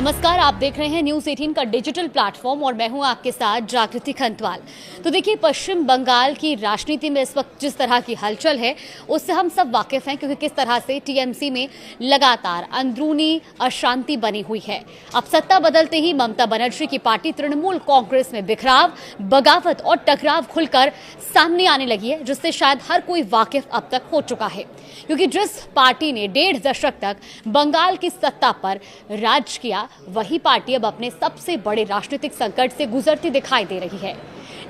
नमस्कार, आप देख रहे हैं न्यूज़ 18 का डिजिटल प्लेटफॉर्म और मैं हूं आपके साथ जागृति खंतवाल। तो देखिए, पश्चिम बंगाल की राजनीति में इस वक्त जिस तरह की हलचल है उससे हम सब वाकिफ हैं, क्योंकि किस तरह से टीएमसी में लगातार अंदरूनी अशांति बनी हुई है। अब सत्ता बदलते ही ममता बनर्जी की पार्टी तृणमूल कांग्रेस में बिखराव, बगावत और टकराव खुलकर सामने आने लगी है, जिससे शायद हर कोई वाकिफ अब तक हो चुका है। क्योंकि जिस पार्टी ने 1.5 दशक तक बंगाल की सत्ता पर राज किया, वही पार्टी अब अपने सबसे बड़े राजनीतिक संकट से गुजरती दिखाई दे रही है।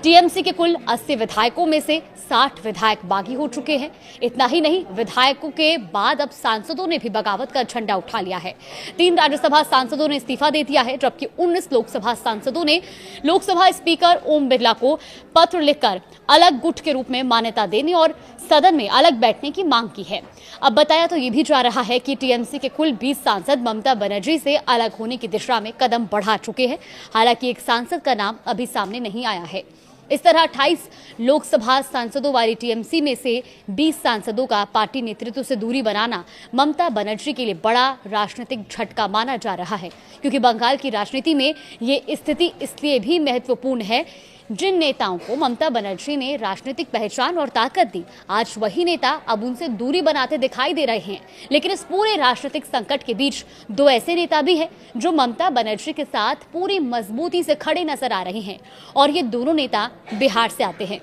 टीएमसी के कुल 80 विधायकों में से 60 विधायक बागी हो चुके हैं। इतना ही नहीं, विधायकों के बाद अब सांसदों ने भी बगावत का झंडा उठा लिया है। 3 राज्यसभा सांसदों ने इस्तीफा दे दिया है, जबकि 19 लोकसभा सांसदों ने लोकसभा स्पीकर ओम बिरला को पत्र लिखकर अलग गुट के रूप में मान्यता देने और सदन में अलग बैठने की मांग की है। अब बताया तो ये भी जा रहा है कि टीएमसी के कुल 20 सांसद ममता बनर्जी से अलग होने की दिशा में कदम बढ़ा चुके हैं। हालांकि एक सांसद का नाम अभी सामने नहीं आया है। इस तरह 28 लोकसभा सांसदों वाली टीएमसी में से 20 सांसदों का पार्टी नेतृत्व से दूरी बनाना ममता बनर्जी के लिए बड़ा राजनीतिक झटका माना जा रहा है, क्योंकि बंगाल की राजनीति में ये स्थिति इसलिए भी महत्वपूर्ण है, जिन नेताओं को ममता बनर्जी ने राजनीतिक पहचान और ताकत दी, आज वही नेता अब उनसे दूरी बनाते दिखाई दे रहे हैं। लेकिन इस पूरे राजनीतिक संकट के बीच 2 ऐसे नेता भी हैं जो ममता बनर्जी के साथ पूरी मजबूती से खड़े नजर आ रहे हैं, और ये दोनों नेता बिहार से आते हैं।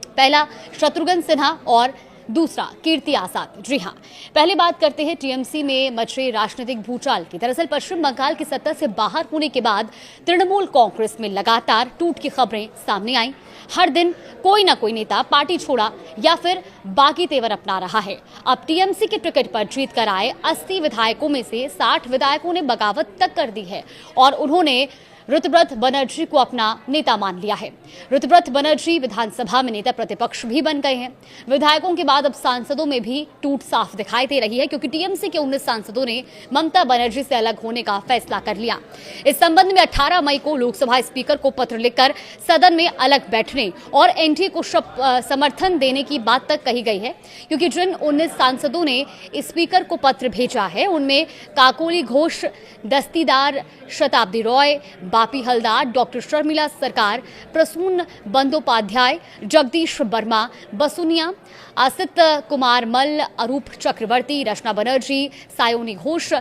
पहला शत्रुघ्न सिन्हा और दूसरा कीर्ति आजाद। जी हाँ, पहले बात करते हैं टीएमसी में मचे राजनीतिक भूचाल की। दरअसल पश्चिम बंगाल की सत्ता से बाहर होने के बाद तृणमूल कांग्रेस में लगातार टूट की खबरें सामने आई। हर दिन कोई ना कोई नेता पार्टी छोड़ा या फिर बागी तेवर अपना रहा है। अब टीएमसी के टिकट पर जीत कर आए 80 विधायकों में से 60 विधायकों ने बगावत तक कर दी है और उन्होंने ऋतुव्रत बनर्जी को अपना नेता मान लिया है। ऋतुव्रत बनर्जी विधानसभा में नेता प्रतिपक्ष भी बन गए हैं। विधायकों के बाद अब सांसदों में भी टूट साफ दिखाई दे रही है, क्योंकि टीएमसी के 19 सांसदों ने ममता बनर्जी से अलग होने का फैसला कर लिया। इस संबंध में 18 मई को लोकसभा स्पीकर को पत्र लिखकर सदन में अलग बैठने और एनडीए को समर्थन देने की बात तक कही गई है, क्योंकि जिन 19 सांसदों ने स्पीकर को पत्र भेजा है उनमें काकोली घोष, दस्तीदार शताब्दी रॉय, बापी हलदार, डॉक्टर शर्मिला सरकार, प्रसून बंदोपाध्याय, जगदीश वर्मा, बसुनिया, आसित कुमार मल्ल, अरूप चक्रवर्ती, रचना बनर्जी, सायोनी घोष,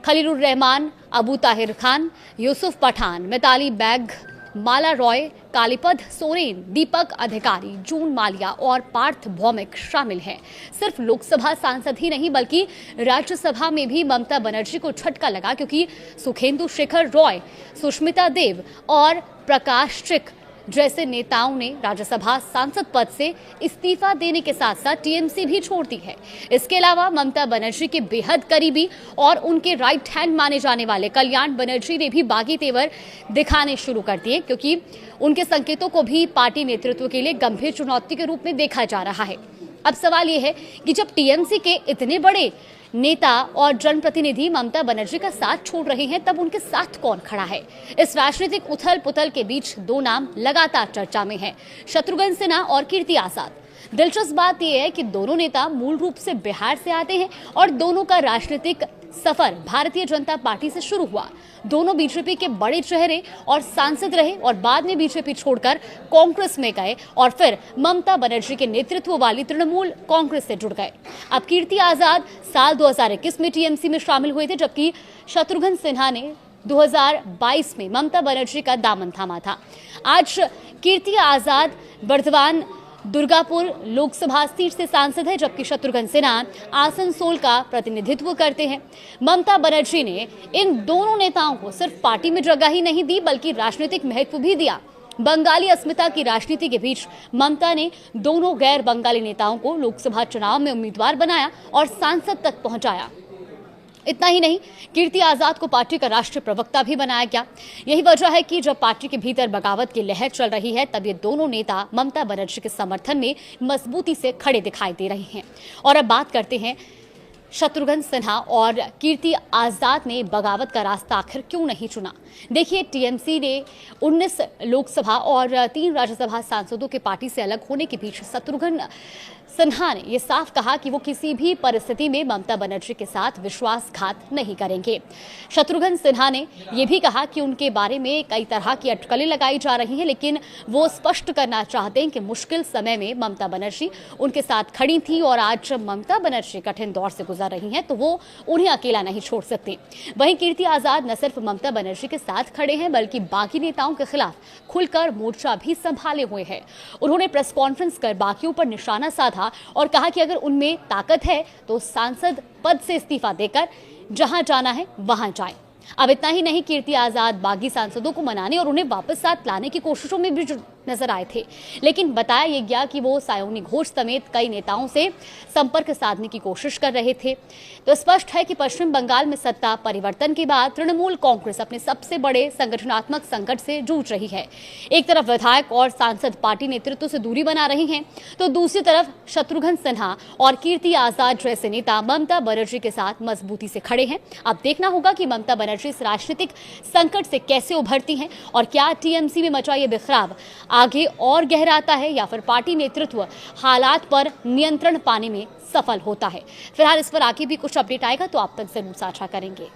खलीलुर रहमान, अबू ताहिर खान, यूसुफ पठान, मिताली बैग, माला रॉय, कालीपद सोरेन, दीपक अधिकारी, जून मालिया और पार्थ भौमिक शामिल हैं। सिर्फ लोकसभा सांसद ही नहीं बल्कि राज्यसभा में भी ममता बनर्जी को झटका लगा, क्योंकि सुखेंदु शेखर रॉय, सुष्मिता देव और प्रकाश चिक जैसे नेताओं ने राज्यसभा सांसद पद से इस्तीफा देने के साथ साथ टीएमसी भी छोड़ दी है। इसके अलावा ममता बनर्जी के बेहद करीबी और उनके राइट हैंड माने जाने वाले कल्याण बनर्जी ने भी बागी तेवर दिखाने शुरू कर दिए, क्योंकि उनके संकेतों को भी पार्टी नेतृत्व के लिए गंभीर चुनौती के रूप में देखा जा रहा है। अब सवाल यह है कि जब टीएमसी के इतने बड़े नेता और जनप्रतिनिधि ममता बनर्जी का साथ छोड़ रहे हैं, तब उनके साथ कौन खड़ा है? इस राजनीतिक उथल पुथल के बीच 2 नाम लगातार चर्चा में हैं, शत्रुघ्न सिन्हा और कीर्ति आजाद। दिलचस्प बात यह है कि दोनों नेता मूल रूप से बिहार से आते हैं और दोनों का राजनीतिक सफर भारतीय जनता पार्टी से शुरू हुआ। दोनों बीजेपी के बड़े चेहरे और सांसद रहे और बाद में बीजेपी छोड़कर कांग्रेस में गए और फिर ममता बनर्जी के नेतृत्व वाली तृणमूल कांग्रेस से जुड़ गए। अब कीर्ति आजाद साल 2021 में टीएमसी में शामिल हुए थे, जबकि शत्रुघ्न सिन्हा ने 2022 में ममता बनर्जी का दामन थामा था। आज कीर्ति आजाद वर्तमान दुर्गापुर लोकसभा सीट से सांसद है, जबकि शत्रुघ्न सिन्हा आसनसोल का प्रतिनिधित्व करते हैं। ममता बनर्जी ने इन दोनों नेताओं को सिर्फ पार्टी में जगह ही नहीं दी बल्कि राजनीतिक महत्व भी दिया। बंगाली अस्मिता की राजनीति के बीच ममता ने दोनों गैर बंगाली नेताओं को लोकसभा चुनाव में उम्मीदवार बनाया और सांसद तक पहुंचाया। इतना ही नहीं, कीर्ति आजाद को पार्टी का राष्ट्रीय प्रवक्ता भी बनाया गया। यही वजह है कि जब पार्टी के भीतर बगावत की लहर चल रही है, तब ये दोनों नेता ममता बनर्जी के समर्थन में मजबूती से खड़े दिखाई दे रहे हैं। और अब बात करते हैं शत्रुघ्न सिन्हा और कीर्ति आजाद ने बगावत का रास्ता आखिर क्यों नहीं चुना? देखिए, टीएमसी ने 19 लोकसभा और 3 राज्यसभा सांसदों के पार्टी से अलग होने के बीच शत्रुघ्न सिन्हा ने यह साफ कहा कि वो किसी भी परिस्थिति में ममता बनर्जी के साथ विश्वासघात नहीं करेंगे। शत्रुघ्न सिन्हा ने यह भी कहा कि उनके बारे में कई तरह की अटकलें लगाई जा रही हैं, लेकिन वो स्पष्ट करना चाहते हैं कि मुश्किल समय में ममता बनर्जी उनके साथ खड़ी थी और आज ममता बनर्जी कठिन दौर से गुजर रही हैं तो वो उन्हें अकेला नहीं छोड़ सकते। वहीं कीर्ति आजाद न सिर्फ ममता बनर्जी के साथ खड़े हैं बल्कि बाकी नेताओं के खिलाफ खुलकर मोर्चा भी संभाले हुए हैं। उन्होंने प्रेस कॉन्फ्रेंस कर बाकियों पर निशाना साधा और कहा कि अगर उनमें ताकत है तो सांसद पद से इस्तीफा देकर जहां जाना है वहां जाएं। अब इतना ही नहीं, कीर्ति आजाद बागी सांसदों को मनाने और उन्हें वापस साथ लाने की कोशिशों में भी नजर आए थे, लेकिन बताया यह गया कि वो सायोनी घोष समेत कई नेताओं से संपर्क साधने की कोशिश कर रहे थे। तो स्पष्ट है कि पश्चिम बंगाल में सत्ता परिवर्तन के बाद तृणमूल कांग्रेस अपने सबसे बड़े संगठनात्मक संकट से जूझ रही है। एक तरफ विधायक और सांसद पार्टी नेतृत्व से दूरी बना रहे हैं, तो दूसरी तरफ शत्रुघ्न सिन्हा और कीर्ति आजाद जैसे नेता ममता बनर्जी के साथ मजबूती से खड़े हैं। अब देखना होगा कि ममता बनर्जी इस राजनीतिक संकट से कैसे उभरती हैं और क्या टीएमसी में मचा ये बिखराव आगे और गहराता है या फिर पार्टी नेतृत्व हालात पर नियंत्रण पाने में सफल होता है। फिलहाल इस पर आगे भी कुछ अपडेट आएगा तो आप तक जरूर साझा करेंगे।